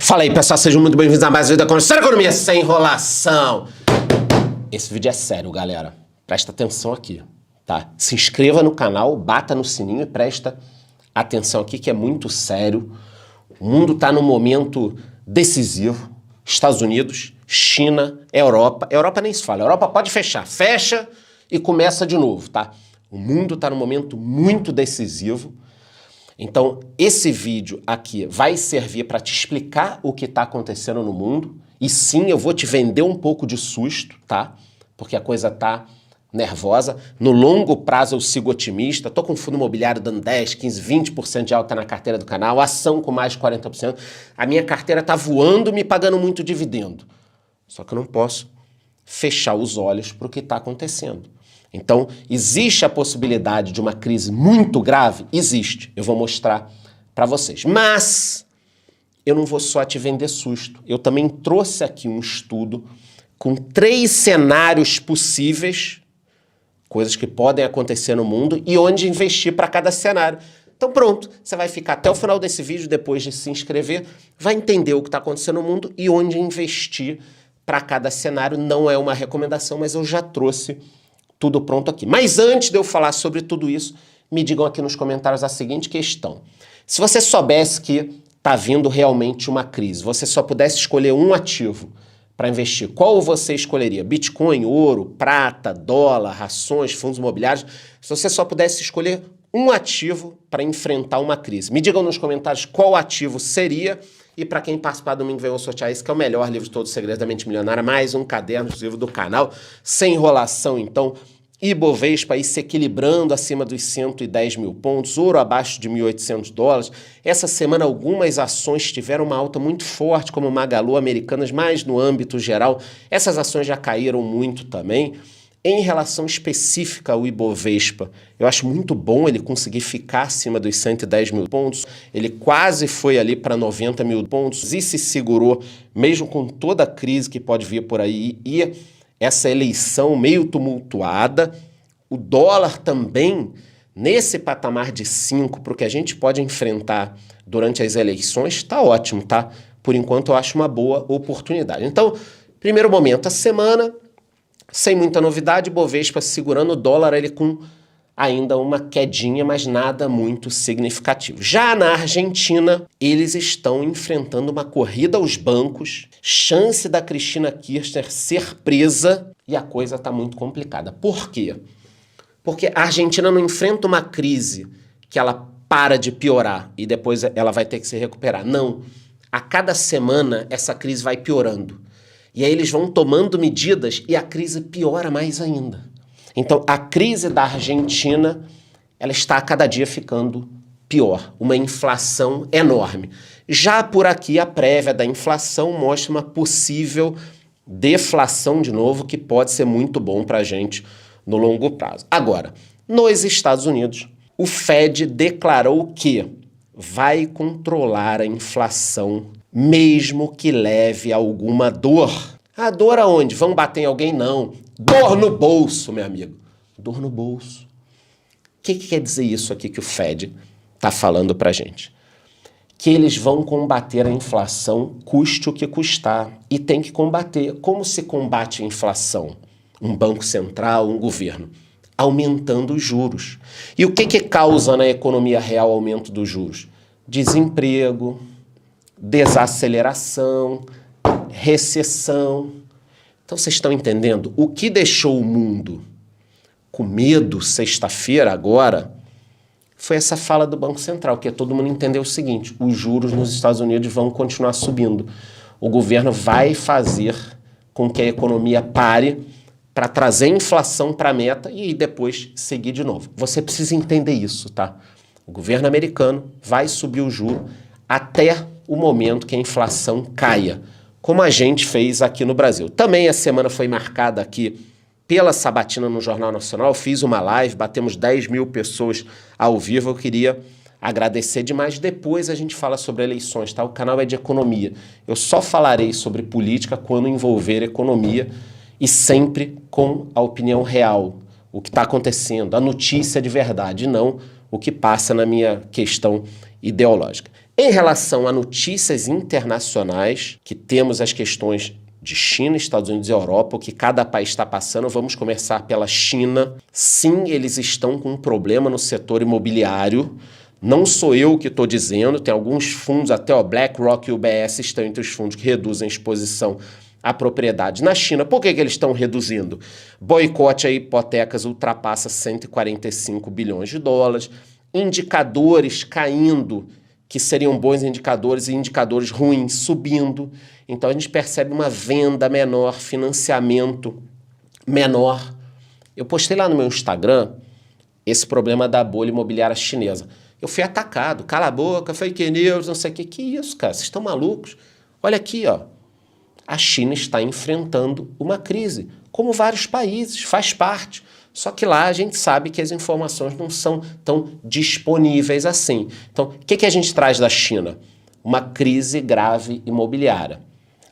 Fala aí, pessoal, sejam muito bem-vindos a mais um vídeo da Conversa Economia Sem Enrolação. Esse vídeo é sério, galera. Presta atenção aqui, tá? Se inscreva no canal, bata no sininho e presta atenção aqui que é muito sério. O mundo tá num momento decisivo. Estados Unidos, China, Europa. Europa nem se fala. Europa pode fechar. Fecha e começa de novo, tá? O mundo tá num momento muito decisivo. Então, esse vídeo aqui vai servir para te explicar o que está acontecendo no mundo. E sim, eu vou te vender um pouco de susto, tá? Porque a coisa tá nervosa. No longo prazo eu sigo otimista. Tô com o fundo imobiliário dando 10, 15, 20% de alta na carteira do canal. Ação com mais de 40%. A minha carteira tá voando, me pagando muito dividendo. Só que eu não posso fechar os olhos para o que está acontecendo. Então, existe a possibilidade de uma crise muito grave? Existe. Eu vou mostrar para vocês. Mas eu não vou só te vender susto. Eu também trouxe aqui um estudo com 3 cenários possíveis, coisas que podem acontecer no mundo, e onde investir para cada cenário. Então pronto, você vai ficar até o final desse vídeo, depois de se inscrever, vai entender o que está acontecendo no mundo e onde investir para cada cenário. Não é uma recomendação, mas eu já trouxe tudo pronto aqui. Mas antes de eu falar sobre tudo isso, me digam aqui nos comentários a seguinte questão. Se você soubesse que está vindo realmente uma crise, você só pudesse escolher um ativo para investir, qual você escolheria? Bitcoin, ouro, prata, dólar, ações, fundos imobiliários? Se você só pudesse escolher um ativo para enfrentar uma crise, me digam nos comentários qual ativo seria. E para quem participar do domingo, eu sortear esse que é o melhor livro de todos os segredos da mente milionária, mais um caderno exclusivo do canal, sem enrolação. Então, Ibovespa aí se equilibrando acima dos 110 mil pontos, ouro abaixo de 1.800 dólares. Essa semana algumas ações tiveram uma alta muito forte, como Magalu, Americanas, mas no âmbito geral, essas ações já caíram muito também. Em relação específica ao Ibovespa, eu acho muito bom ele conseguir ficar acima dos 110 mil pontos. Ele quase foi ali para 90 mil pontos e se segurou, mesmo com toda a crise que pode vir por aí e essa eleição meio tumultuada. O dólar também, nesse patamar de 5, para o que a gente pode enfrentar durante as eleições, está ótimo, tá? Por enquanto eu acho uma boa oportunidade. Então, primeiro momento, a semana, sem muita novidade, Bovespa segurando o dólar, ele com ainda uma quedinha, mas nada muito significativo. Já na Argentina, eles estão enfrentando uma corrida aos bancos, chance da Cristina Kirchner ser presa, e a coisa está muito complicada. Por quê? Porque a Argentina não enfrenta uma crise que ela para de piorar e depois ela vai ter que se recuperar. Não. A cada semana essa crise vai piorando. E aí eles vão tomando medidas e a crise piora mais ainda. Então, a crise da Argentina, ela está a cada dia ficando pior. Uma inflação enorme. Já por aqui, a prévia da inflação mostra uma possível deflação de novo, que pode ser muito bom para a gente no longo prazo. Agora, nos Estados Unidos, o Fed declarou que vai controlar a inflação, mesmo que leve a alguma dor. A dor aonde? Vão bater em alguém? Não. Dor no bolso, meu amigo. Dor no bolso. O que quer dizer isso aqui que o Fed está falando pra gente? Que eles vão combater a inflação, custe o que custar. E tem que combater. Como se combate a inflação? Um banco central, um governo? Aumentando os juros. E o que causa na economia real o aumento dos juros? Desemprego, desaceleração, recessão. Então vocês estão entendendo? O que deixou o mundo com medo sexta-feira agora foi essa fala do Banco Central, que todo mundo entendeu o seguinte: os juros nos Estados Unidos vão continuar subindo. O governo vai fazer com que a economia pare para trazer inflação para a meta e depois seguir de novo. Você precisa entender isso, tá? O governo americano vai subir o juro até o momento que a inflação caia, como a gente fez aqui no Brasil. Também a semana foi marcada aqui pela sabatina no Jornal Nacional. Eu fiz uma live, batemos 10 mil pessoas ao vivo. Eu queria agradecer demais. Depois a gente fala sobre eleições, tá? O canal é de economia. Eu só falarei sobre política quando envolver economia e sempre com a opinião real, o que está acontecendo, a notícia de verdade, não o que passa na minha questão ideológica. Em relação a notícias internacionais, que temos as questões de China, Estados Unidos e Europa, o que cada país está passando, vamos começar pela China. Sim, eles estão com um problema no setor imobiliário. Não sou eu que estou dizendo, tem alguns fundos, até o BlackRock e o UBS estão entre os fundos que reduzem a exposição à propriedade na China. Por que eles estão reduzindo? Boicote a hipotecas ultrapassa 145 bilhões de dólares, indicadores caindo, que seriam bons indicadores, e indicadores ruins subindo. Então a gente percebe uma venda menor, financiamento menor. Eu postei lá no meu Instagram esse problema da bolha imobiliária chinesa. Eu fui atacado, cala a boca, fake news, não sei o que. Que isso, cara? Vocês estão malucos? Olha aqui, ó. A China está enfrentando uma crise, como vários países, faz parte. Só que lá a gente sabe que as informações não são tão disponíveis assim. Então, o que a gente traz da China? Uma crise grave imobiliária.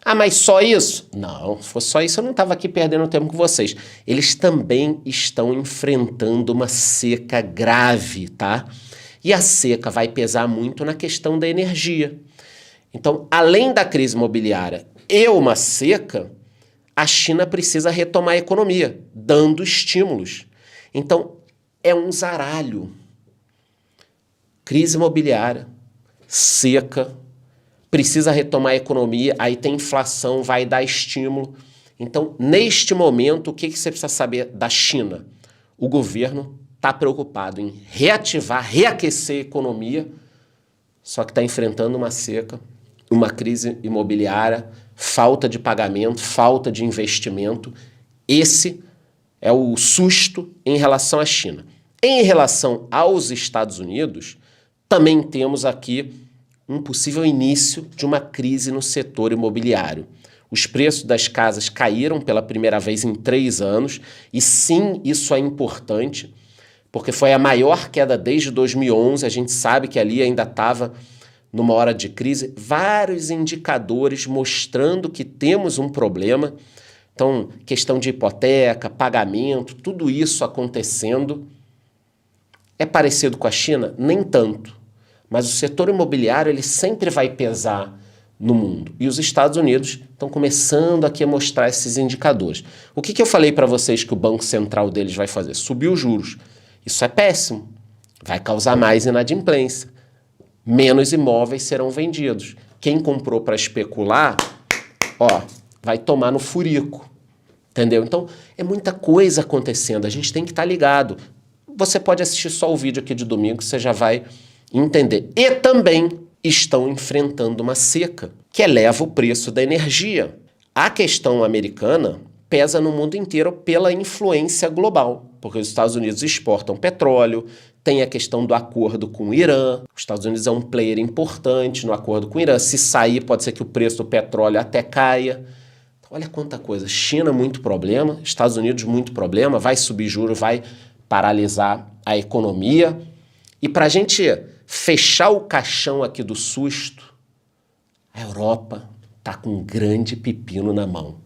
Ah, mas só isso? Não, se fosse só isso eu não estava aqui perdendo tempo com vocês. Eles também estão enfrentando uma seca grave, tá? E a seca vai pesar muito na questão da energia. Então, além da crise imobiliária e uma seca, a China precisa retomar a economia, dando estímulos. Então, é um zaralho. Crise imobiliária, seca, precisa retomar a economia, aí tem inflação, vai dar estímulo. Então, neste momento, o que você precisa saber da China? O governo está preocupado em reativar, reaquecer a economia, só que está enfrentando uma seca, uma crise imobiliária, falta de pagamento, falta de investimento. Esse é o susto em relação à China. Em relação aos Estados Unidos, também temos aqui um possível início de uma crise no setor imobiliário. Os preços das casas caíram pela primeira vez em 3 anos, e sim, isso é importante, porque foi a maior queda desde 2011, a gente sabe que ali ainda estava numa hora de crise, vários indicadores mostrando que temos um problema. Então, questão de hipoteca, pagamento, tudo isso acontecendo. É parecido com a China? Nem tanto. Mas o setor imobiliário ele sempre vai pesar no mundo. E os Estados Unidos estão começando aqui a mostrar esses indicadores. O que eu falei para vocês que o Banco Central deles vai fazer? Subir os juros. Isso é péssimo. Vai causar mais inadimplência. Menos imóveis serão vendidos. Quem comprou para especular, ó, vai tomar no furico. Entendeu? Então, é muita coisa acontecendo. A gente tem que estar ligado. Você pode assistir só o vídeo aqui de domingo, você já vai entender. E também estão enfrentando uma seca que eleva o preço da energia. A questão americana pesa no mundo inteiro pela influência global, porque os Estados Unidos exportam petróleo, tem a questão do acordo com o Irã. Os Estados Unidos é um player importante no acordo com o Irã. Se sair, pode ser que o preço do petróleo até caia. Então, olha quanta coisa. China, muito problema. Estados Unidos, muito problema. Vai subir juros, vai paralisar a economia. E para a gente fechar o caixão aqui do susto, a Europa está com um grande pepino na mão.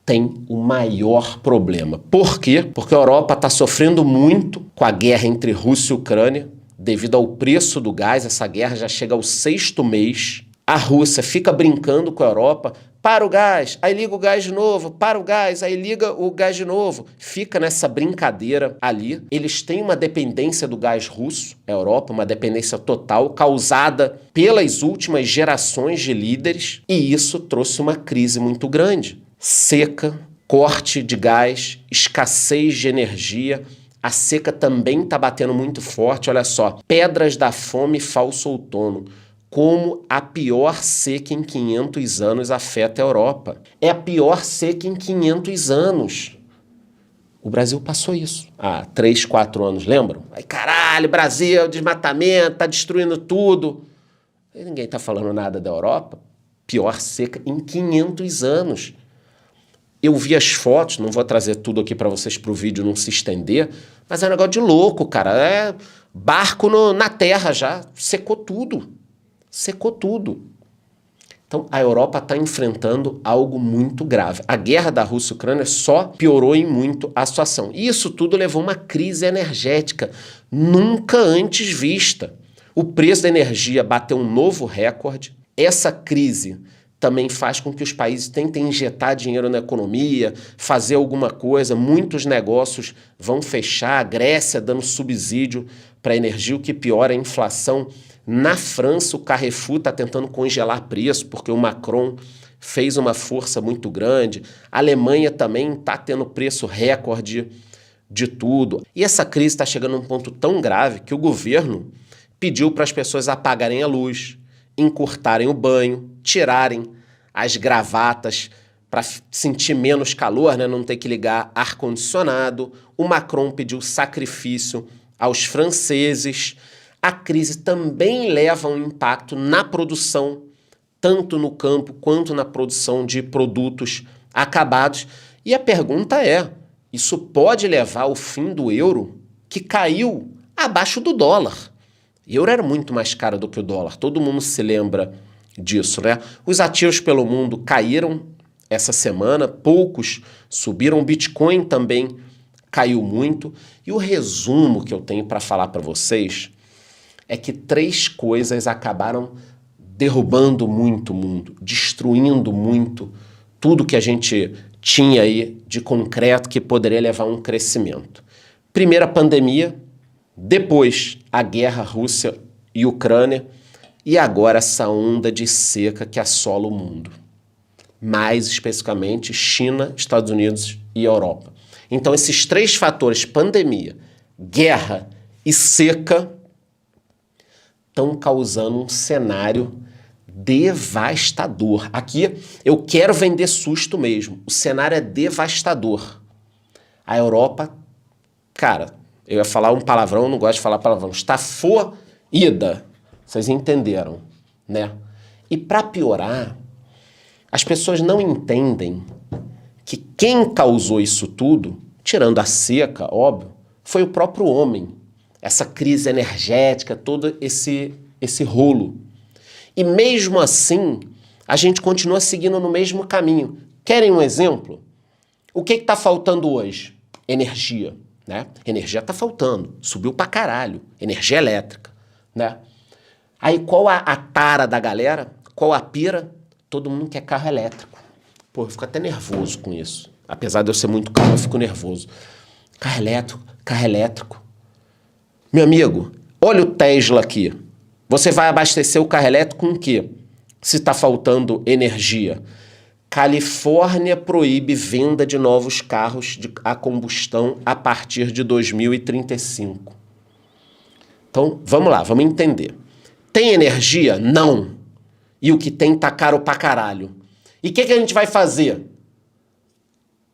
Tem o maior problema. Por quê? Porque a Europa está sofrendo muito com a guerra entre Rússia e Ucrânia, devido ao preço do gás. Essa guerra já chega ao 6º mês. A Rússia fica brincando com a Europa, para o gás, aí liga o gás de novo, para o gás, aí liga o gás de novo. Fica nessa brincadeira ali. Eles têm uma dependência do gás russo, a Europa, uma dependência total, causada pelas últimas gerações de líderes, e isso trouxe uma crise muito grande. Seca, corte de gás, escassez de energia. A seca também está batendo muito forte, olha só. Pedras da Fome, falso outono. Como a pior seca em 500 anos afeta a Europa. É a pior seca em 500 anos. O Brasil passou isso há 3, 4 anos, lembram? Aí, caralho, Brasil, desmatamento, tá destruindo tudo. E ninguém tá falando nada da Europa. Pior seca em 500 anos. Eu vi as fotos, não vou trazer tudo aqui para vocês para o vídeo não se estender, mas é um negócio de louco, cara. É barco na terra já, secou tudo. Secou tudo. Então, a Europa está enfrentando algo muito grave. A guerra da Rússia e Ucrânia só piorou em muito a situação. E isso tudo levou a uma crise energética nunca antes vista. O preço da energia bateu um novo recorde. Essa crise também faz com que os países tentem injetar dinheiro na economia, fazer alguma coisa. Muitos negócios vão fechar, a Grécia dando subsídio para a energia, o que piora a inflação. Na França, o Carrefour está tentando congelar preço, porque o Macron fez uma força muito grande. A Alemanha também está tendo preço recorde de tudo. E essa crise está chegando a um ponto tão grave que o governo pediu para as pessoas apagarem a luz, encurtarem o banho, tirarem as gravatas para sentir menos calor, né? Não ter que ligar ar-condicionado. O Macron pediu sacrifício aos franceses. A crise também leva um impacto na produção, tanto no campo quanto na produção de produtos acabados. E a pergunta é, isso pode levar ao fim do euro, que caiu abaixo do dólar. O euro era muito mais caro do que o dólar, todo mundo se lembra disso, né? Os ativos pelo mundo caíram essa semana, poucos subiram, o Bitcoin também caiu muito. E o resumo que eu tenho para falar para vocês é que 3 coisas acabaram derrubando muito o mundo, destruindo muito tudo que a gente tinha aí de concreto que poderia levar a um crescimento. Primeiro, a pandemia, depois a guerra Rússia e Ucrânia e agora essa onda de seca que assola o mundo. Mais especificamente China, Estados Unidos e Europa. Então esses 3 fatores, pandemia, guerra e seca, estão causando um cenário devastador. Aqui eu quero vender susto mesmo. O cenário é devastador. A Europa, cara, eu ia falar um palavrão, eu não gosto de falar palavrão, está foída. Vocês entenderam, né? E para piorar, as pessoas não entendem que quem causou isso tudo, tirando a seca, óbvio, foi o próprio homem. Essa crise energética, todo esse rolo. E mesmo assim, a gente continua seguindo no mesmo caminho. Querem um exemplo? O que está faltando hoje? Energia, né? Energia está faltando, subiu pra caralho, energia elétrica, né? Aí qual a tara da galera? Qual a pira? Todo mundo quer carro elétrico. Pô, eu fico até nervoso com isso. Apesar de eu ser muito calmo, eu fico nervoso. Carro elétrico, carro elétrico. Meu amigo, olha o Tesla aqui. Você vai abastecer o carro elétrico com o quê? Se está faltando energia. Califórnia proíbe venda de novos carros a combustão a partir de 2035. Então, vamos lá, vamos entender. Tem energia? Não. E o que tem tá caro pra caralho. E o que a gente vai fazer?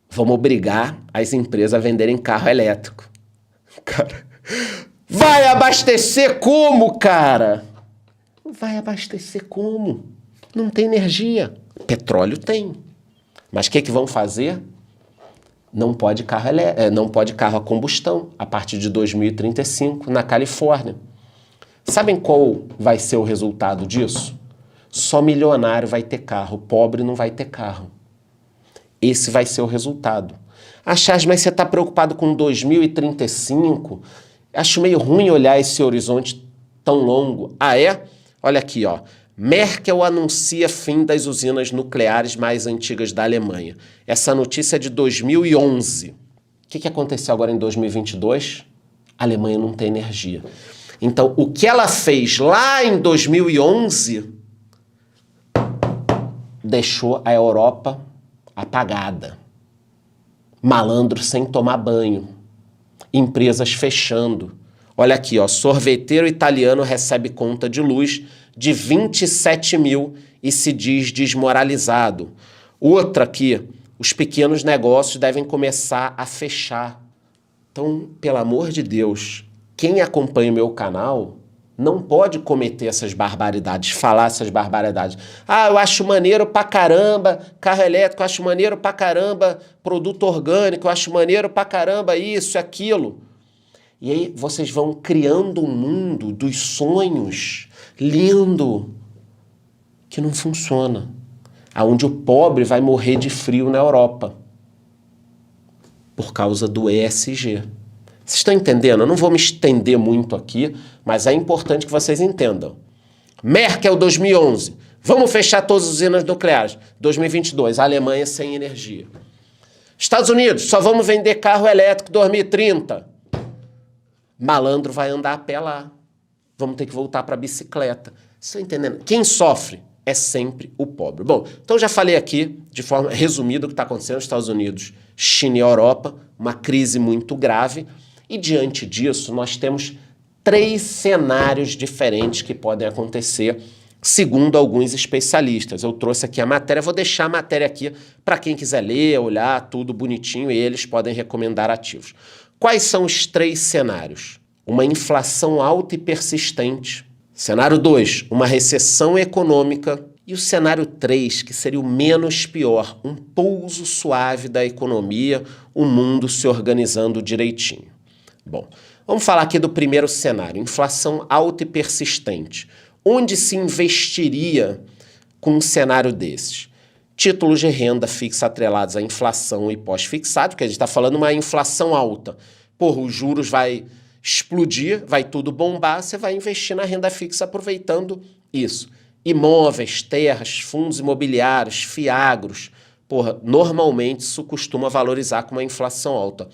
Vamos obrigar as empresas a venderem carro elétrico. Cara, vai abastecer como, cara? Vai abastecer como? Não tem energia. Petróleo tem. Mas o que vão fazer? Não pode carro a combustão a partir de 2035 na Califórnia. Sabem qual vai ser o resultado disso? Só milionário vai ter carro, pobre não vai ter carro. Esse vai ser o resultado. Ah, Charles, mas você está preocupado com 2035? Acho meio ruim olhar esse horizonte tão longo. Ah, é? Olha aqui, ó. Merkel anuncia fim das usinas nucleares mais antigas da Alemanha. Essa notícia é de 2011. O que aconteceu agora em 2022? A Alemanha não tem energia. Então, o que ela fez lá em 2011 deixou a Europa apagada. Malandro sem tomar banho. Empresas fechando. Olha aqui, ó, sorveteiro italiano recebe conta de luz de 27 mil e se diz desmoralizado. Outra aqui, os pequenos negócios devem começar a fechar. Então, pelo amor de Deus, quem acompanha o meu canal não pode cometer essas barbaridades, falar essas barbaridades. Ah, eu acho maneiro pra caramba carro elétrico, eu acho maneiro pra caramba produto orgânico, eu acho maneiro pra caramba isso, aquilo. E aí vocês vão criando um mundo dos sonhos lindo que não funciona. Aonde o pobre vai morrer de frio na Europa por causa do ESG. Vocês estão entendendo? Eu não vou me estender muito aqui, mas é importante que vocês entendam. Merkel 2011, vamos fechar todas as usinas nucleares. 2022, a Alemanha sem energia. Estados Unidos, só vamos vender carro elétrico 2030. Malandro vai andar a pé lá. Vamos ter que voltar para a bicicleta. Vocês estão entendendo? Quem sofre é sempre o pobre. Bom, então já falei aqui, de forma resumida, o que está acontecendo nos Estados Unidos, China e Europa, uma crise muito grave. E diante disso, nós temos 3 cenários diferentes que podem acontecer, segundo alguns especialistas. Eu trouxe aqui a matéria, vou deixar a matéria aqui para quem quiser ler, olhar, tudo bonitinho, e eles podem recomendar ativos. Quais são os 3 cenários? Uma inflação alta e persistente. Cenário 2, uma recessão econômica. E o cenário 3, que seria o menos pior, um pouso suave da economia, o mundo se organizando direitinho. Bom, vamos falar aqui do primeiro cenário, inflação alta e persistente. Onde se investiria com um cenário desses? Títulos de renda fixa atrelados à inflação e pós-fixado, porque a gente está falando uma inflação alta. Porra, os juros vai explodir, vai tudo bombar, você vai investir na renda fixa aproveitando isso. Imóveis, terras, fundos imobiliários, fiagros. Porra, normalmente isso costuma valorizar com uma inflação alta.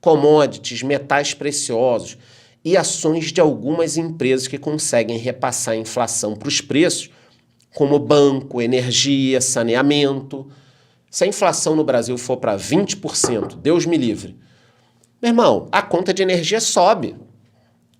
Commodities, metais preciosos e ações de algumas empresas que conseguem repassar a inflação para os preços, como banco, energia, saneamento. Se a inflação no Brasil for para 20%, Deus me livre, meu irmão, a conta de energia sobe.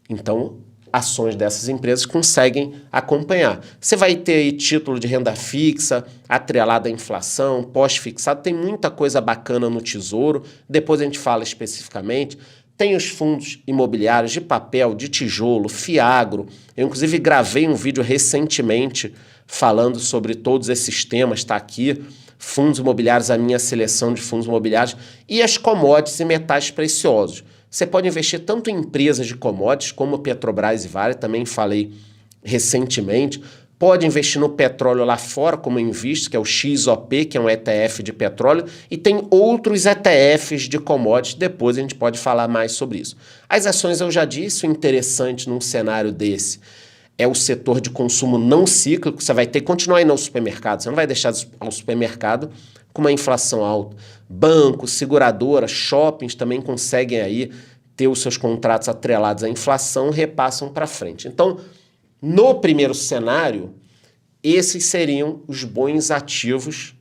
Então, ações dessas empresas conseguem acompanhar. Você vai ter aí título de renda fixa, atrelado à inflação, pós-fixado, tem muita coisa bacana no Tesouro, depois a gente fala especificamente. Tem os fundos imobiliários de papel, de tijolo, fiagro. Eu, inclusive, gravei um vídeo recentemente falando sobre todos esses temas, está aqui. Fundos imobiliários, a minha seleção de fundos imobiliários e as commodities e metais preciosos. Você pode investir tanto em empresas de commodities como Petrobras e Vale, também falei recentemente. Pode investir no petróleo lá fora, como eu invisto, que é o XOP, que é um ETF de petróleo, e tem outros ETFs de commodities, depois a gente pode falar mais sobre isso. As ações, eu já disse, o interessante num cenário desse é o setor de consumo não cíclico, você vai ter que continuar indo ao supermercado, você não vai deixar ao supermercado com uma inflação alta. Bancos, seguradoras, shoppings também conseguem aí ter os seus contratos atrelados à inflação, repassam para frente. Então, no primeiro cenário, esses seriam os bons ativos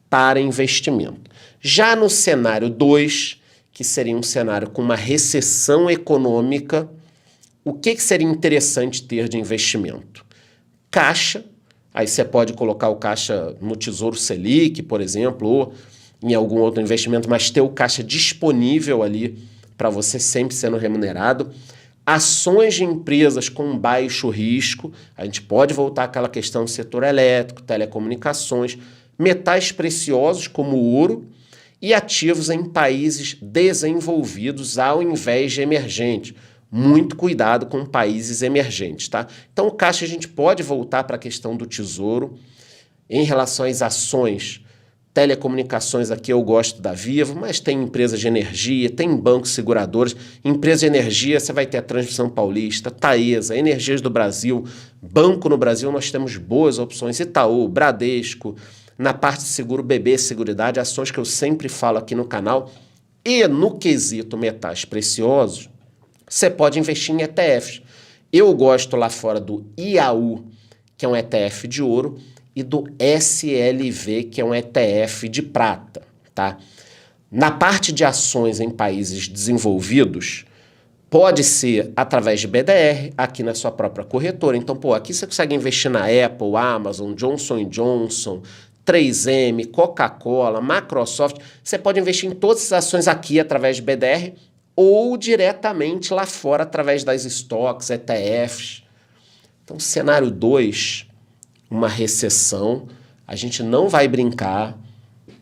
para investimento. Já no cenário 2, que seria um cenário com uma recessão econômica, o que seria interessante ter de investimento? Caixa, aí você pode colocar o caixa no Tesouro Selic, por exemplo, ou em algum outro investimento, mas ter o caixa disponível ali para você sempre sendo remunerado. Ações de empresas com baixo risco, a gente pode voltar àquela questão do setor elétrico, telecomunicações, metais preciosos como o ouro e ativos em países desenvolvidos ao invés de emergentes. Muito cuidado com países emergentes, tá? Então o caixa a gente pode voltar para a questão do tesouro. Em relação às ações, telecomunicações aqui eu gosto da Vivo, mas tem empresas de energia, tem bancos seguradores. Empresa de energia, você vai ter a Transmissão Paulista, Taesa, Energias do Brasil, Banco no Brasil, nós temos boas opções, Itaú, Bradesco, na parte de seguro BB, Seguridade, ações que eu sempre falo aqui no canal. E no quesito metais preciosos, você pode investir em ETFs. Eu gosto lá fora do IAU, que é um ETF de ouro, e do SLV, que é um ETF de prata, tá? Na parte de ações em países desenvolvidos, pode ser através de BDR, aqui na sua própria corretora. Então, pô, aqui você consegue investir na Apple, Amazon, Johnson & Johnson, 3M, Coca-Cola, Microsoft. Você pode investir em todas as ações aqui através de BDR ou diretamente lá fora através das stocks, ETFs. Então, cenário 2, uma recessão, a gente não vai brincar,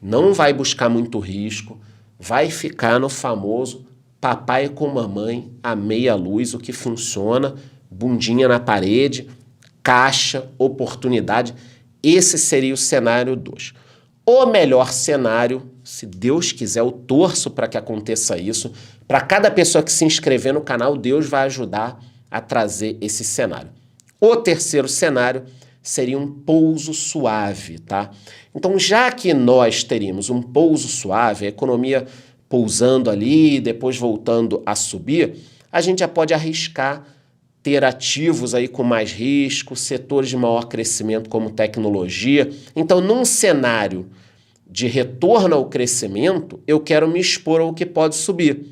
não vai buscar muito risco, vai ficar no famoso papai com mamãe a meia luz, o que funciona, bundinha na parede, caixa, oportunidade. Esse seria o cenário 2. O melhor cenário, se Deus quiser, eu torço para que aconteça isso. Para cada pessoa que se inscrever no canal, Deus vai ajudar a trazer esse cenário. O terceiro cenário seria um pouso suave, tá? Então, já que nós teríamos um pouso suave, a economia pousando ali, depois voltando a subir, a gente já pode arriscar ter ativos aí com mais risco, setores de maior crescimento como tecnologia. Então, num cenário de retorno ao crescimento, eu quero me expor ao que pode subir.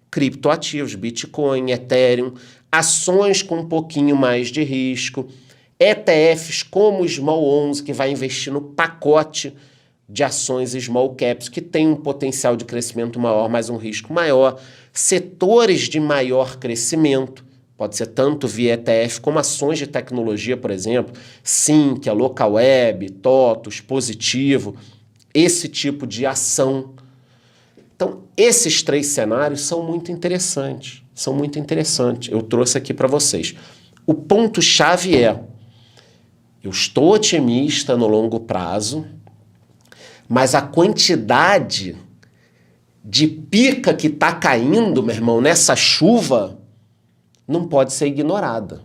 Criptoativos, Bitcoin, Ethereum, ações com um pouquinho mais de risco, ETFs como o Small 11, que vai investir no pacote de ações Small Caps, que tem um potencial de crescimento maior, mas um risco maior, setores de maior crescimento, pode ser tanto via ETF como ações de tecnologia, por exemplo, Sync, a Localweb, TOTUS, Positivo, esse tipo de ação. Então, esses três cenários são muito interessantes, Eu trouxe aqui para vocês. O ponto-chave é, eu estou otimista no longo prazo, mas a quantidade de pica que está caindo, meu irmão, nessa chuva, não pode ser ignorada.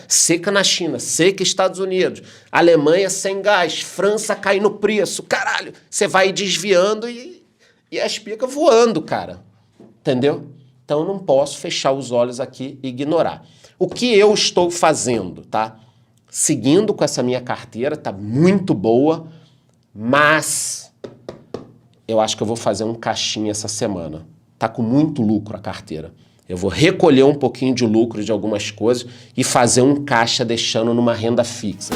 Seca na China, seca nos Estados Unidos, Alemanha sem gás, França cai no preço, caralho, você vai desviando e as picas voando, cara, entendeu? Então eu não posso fechar os olhos aqui e ignorar. O que eu estou fazendo, tá? Seguindo com essa minha carteira, tá muito boa, mas eu acho que eu vou fazer um caixinha essa semana. Tá com muito lucro a carteira. Eu vou recolher um pouquinho de lucro de algumas coisas e fazer um caixa deixando numa renda fixa.